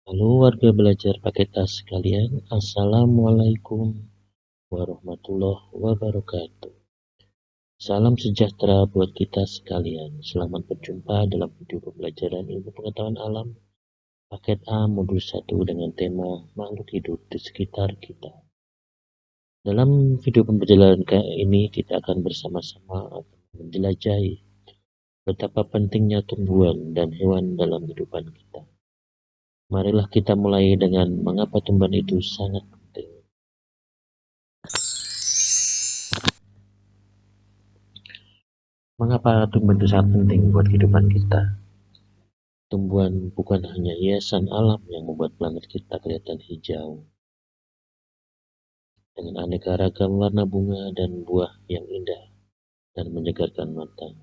Halo warga belajar paket A sekalian, Assalamualaikum warahmatullahi wabarakatuh. Salam sejahtera buat kita sekalian. Selamat berjumpa dalam video pembelajaran ilmu pengetahuan alam paket A modul 1 dengan tema makhluk hidup di sekitar kita. Dalam video pembelajaran kali ini kita akan bersama-sama menjelajahi betapa pentingnya tumbuhan dan hewan dalam kehidupan kita. Marilah kita mulai dengan mengapa tumbuhan itu sangat penting. Mengapa tumbuhan itu sangat penting buat kehidupan kita? Tumbuhan bukan hanya hiasan alam yang membuat planet kita kelihatan hijau, dengan aneka ragam warna bunga dan buah yang indah dan menyegarkan mata.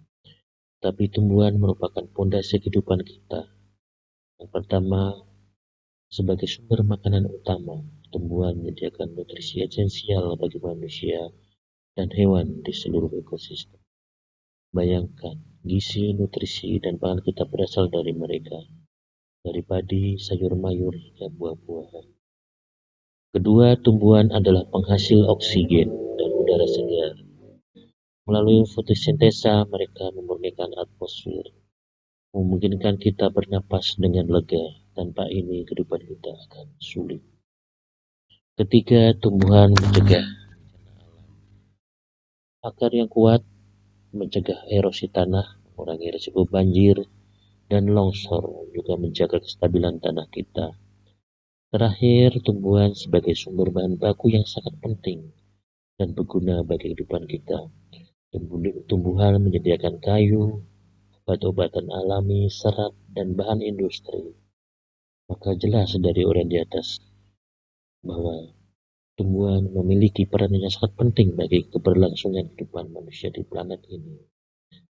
Tapi tumbuhan merupakan pondasi kehidupan kita. Yang pertama, sebagai sumber makanan utama, tumbuhan menyediakan nutrisi esensial bagi manusia dan hewan di seluruh ekosistem. Bayangkan, gizi, nutrisi, dan pangan kita berasal dari mereka. Dari padi, sayur mayur, hingga buah-buahan. Kedua, tumbuhan adalah penghasil oksigen dan udara segar. Melalui fotosintesa, mereka memurnikan atmosfer, memungkinkan kita bernapas dengan lega. Tanpa ini, kehidupan kita akan sulit. Ketiga, tumbuhan mencegah akar yang kuat, mencegah erosi tanah, mengurangi risiko banjir, dan longsor, juga menjaga kestabilan tanah kita. Terakhir, tumbuhan sebagai sumber bahan baku yang sangat penting dan berguna bagi kehidupan kita. Tumbuhan menyediakan kayu, obat-obatan alami, serat, dan bahan industri. Maka jelas dari uraian di atas bahwa tumbuhan memiliki peran yang sangat penting bagi keberlangsungan kehidupan manusia di planet ini.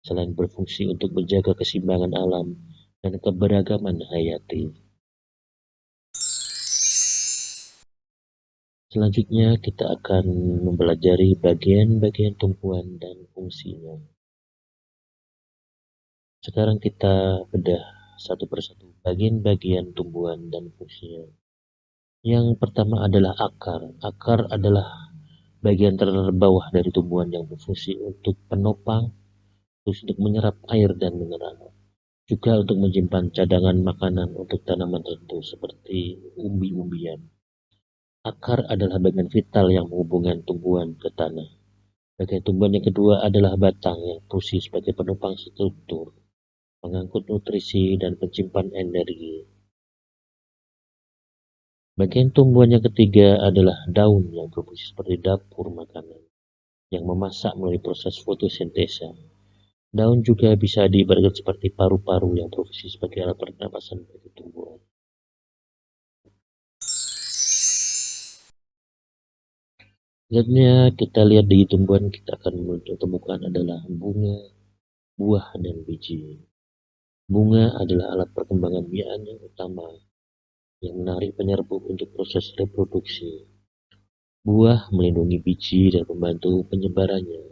Selain berfungsi untuk menjaga keseimbangan alam dan keberagaman hayati. Selanjutnya kita akan mempelajari bagian-bagian tumbuhan dan fungsinya. Sekarang kita bedah satu persatu bagian-bagian tumbuhan dan fungsinya. Yang pertama adalah akar. Akar adalah bagian terbawah dari tumbuhan yang berfungsi untuk penopang, terus untuk menyerap air dan mineral. Juga untuk menyimpan cadangan makanan untuk tanaman tertentu seperti umbi-umbian. Akar adalah bagian vital yang menghubungkan tumbuhan ke tanah. Bagian tumbuhan yang kedua adalah batang yang fungsi sebagai penopang struktur, mengangkut nutrisi dan penyimpan energi. Bagian tumbuhan yang ketiga adalah daun yang berfungsi seperti dapur makanan, yang memasak melalui proses fotosintesa. Daun juga bisa diibaratkan seperti paru-paru yang berfungsi sebagai alat pernapasan bagi tumbuhan. Selanjutnya kita lihat di tumbuhan kita akan menemukan adalah bunga, buah, dan biji. Bunga adalah alat perkembangan biakan yang utama yang menarik penyerbuk untuk proses reproduksi. Buah melindungi biji dan membantu penyebarannya,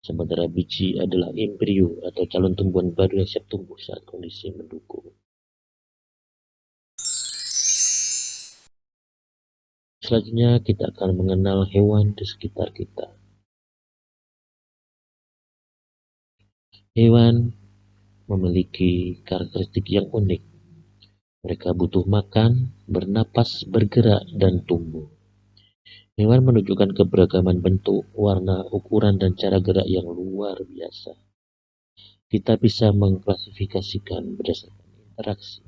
sementara biji adalah embrio atau calon tumbuhan baru yang siap tumbuh saat kondisi mendukung. Selanjutnya kita akan mengenal hewan di sekitar kita. Hewan memiliki karakteristik yang unik. Mereka butuh makan, bernapas, bergerak, dan tumbuh. Hewan menunjukkan keberagaman bentuk, warna, ukuran, dan cara gerak yang luar biasa. Kita bisa mengklasifikasikan berdasarkan interaksi.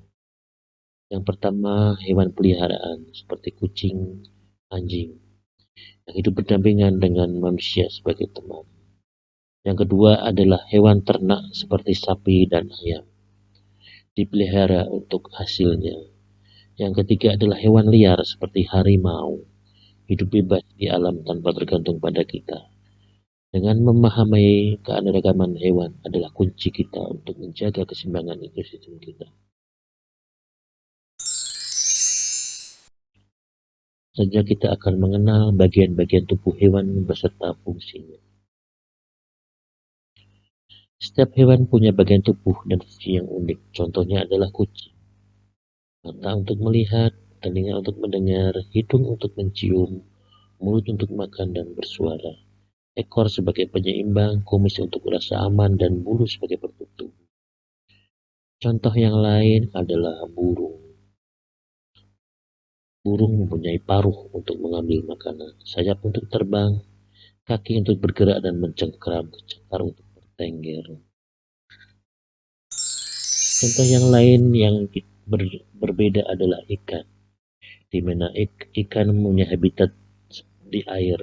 Yang pertama, hewan peliharaan seperti kucing, anjing, yang hidup berdampingan dengan manusia sebagai teman. Yang kedua adalah hewan ternak seperti sapi dan ayam, dipelihara untuk hasilnya. Yang ketiga adalah hewan liar seperti harimau, hidup bebas di alam tanpa tergantung pada kita. Dengan memahami keanekaragaman hewan adalah kunci kita untuk menjaga keseimbangan ekosistem kita. Saja kita akan mengenal bagian-bagian tubuh hewan beserta fungsinya. Setiap hewan punya bagian tubuh dan fungsi yang unik. Contohnya adalah kucing. mata untuk melihat, telinga untuk mendengar, hidung untuk mencium, mulut untuk makan dan bersuara, ekor sebagai penyeimbang, kumis untuk rasa aman, dan bulu sebagai pertutup. Contoh yang lain adalah burung. Burung mempunyai paruh untuk mengambil makanan, sayap untuk terbang, kaki untuk bergerak dan mencengkeram, cakar untuk bertengger. Contoh yang lain yang berbeda adalah ikan, di mana ikan mempunyai habitat di air.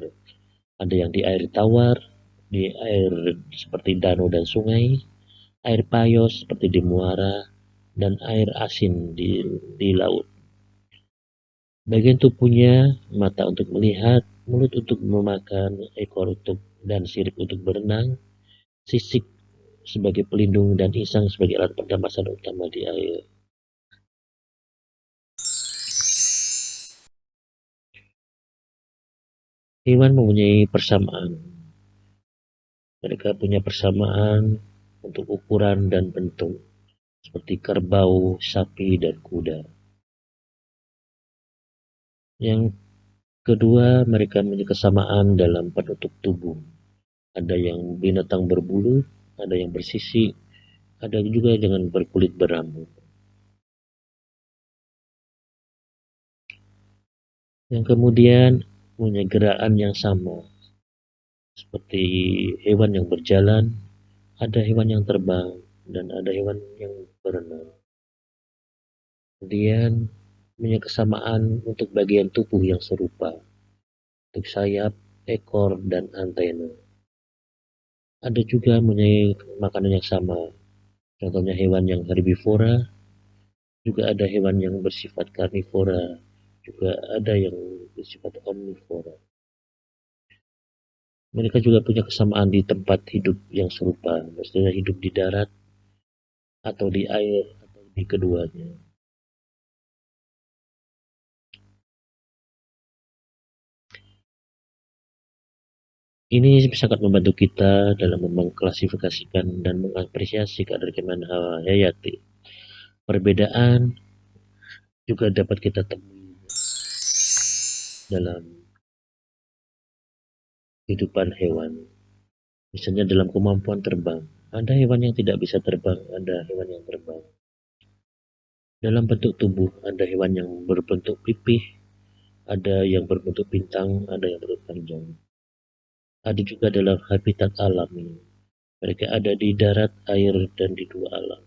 Ada yang di air tawar, di air seperti danau dan sungai, air payos seperti di muara, dan air asin di laut. Bagian tubuhnya, mata untuk melihat, mulut untuk memakan, ekor untuk dan sirip untuk berenang, sisik sebagai pelindung dan insang sebagai alat pernapasan utama di air. Hewan mempunyai persamaan. Mereka punya persamaan untuk ukuran dan bentuk, seperti kerbau, sapi, dan kuda. Yang kedua, mereka mempunyai kesamaan dalam penutup tubuh. Ada yang binatang berbulu, ada yang bersisi, ada juga dengan berkulit berambut. Yang kemudian punya gerakan yang sama, seperti hewan yang berjalan, ada hewan yang terbang, dan ada hewan yang berenang. Kemudian punya kesamaan untuk bagian tubuh yang serupa, untuk sayap, ekor, dan antena. Ada juga mempunyai makanan yang sama, contohnya hewan yang herbivora, juga ada hewan yang bersifat karnivora, juga ada yang bersifat omnivora. Mereka juga punya kesamaan di tempat hidup yang serupa, maksudnya hidup di darat atau di air atau di keduanya. Ini sangat membantu kita dalam mengklasifikasikan dan mengapresiasi keanekaragaman hayati. Perbedaan juga dapat kita temui dalam kehidupan hewan. Misalnya dalam kemampuan terbang, ada hewan yang tidak bisa terbang, ada hewan yang terbang. Dalam bentuk tubuh, ada hewan yang berbentuk pipih, ada yang berbentuk bintang, ada yang berbentuk panjang. Ada juga dalam habitat alami. Mereka ada di darat, air, dan di dua alam.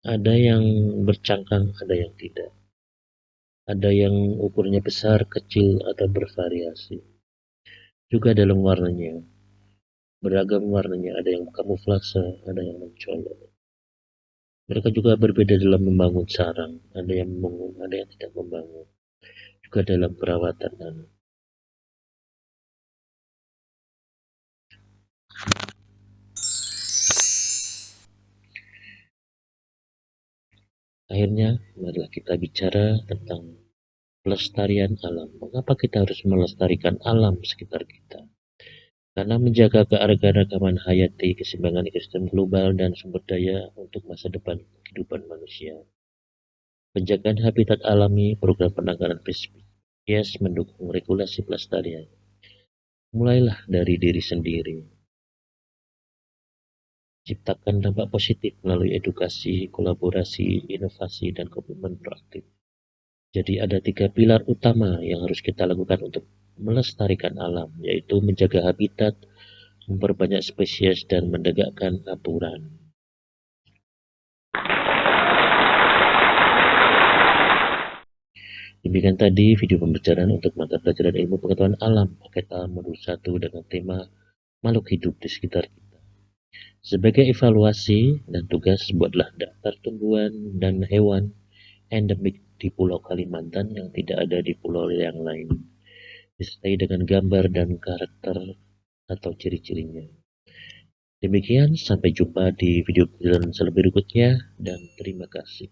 Ada yang bercangkang, ada yang tidak. Ada yang ukurnya besar, kecil, atau bervariasi. Juga dalam warnanya. Beragam warnanya, ada yang kamuflase, ada yang mencolok. Mereka juga berbeda dalam membangun sarang, ada yang membangun, ada yang tidak membangun. Juga dalam perawatan anak. Akhirnya, marilah kita bicara tentang pelestarian alam. Mengapa kita harus melestarikan alam sekitar kita? Karena menjaga keanekaragaman hayati, keseimbangan ekosistem global, dan sumber daya untuk masa depan kehidupan manusia. Penjagaan habitat alami, program penanggalan spesies mendukung regulasi pelestarian. Mulailah dari diri sendiri. Ciptakan dampak positif melalui edukasi, kolaborasi, inovasi, dan komitmen proaktif. Jadi ada 3 pilar utama yang harus kita lakukan untuk melestarikan alam, yaitu menjaga habitat, memperbanyak spesies, dan menegakkan aturan. Demikian tadi video pembelajaran untuk mata pelajaran ilmu pengetahuan alam paket A modul 1 dengan tema makhluk hidup di sekitar kita. Sebagai evaluasi dan tugas, buatlah daftar tumbuhan dan hewan endemik di Pulau Kalimantan yang tidak ada di pulau yang lain, disertai dengan gambar dan karakter atau ciri-cirinya. Demikian, sampai jumpa di video berikutnya dan terima kasih.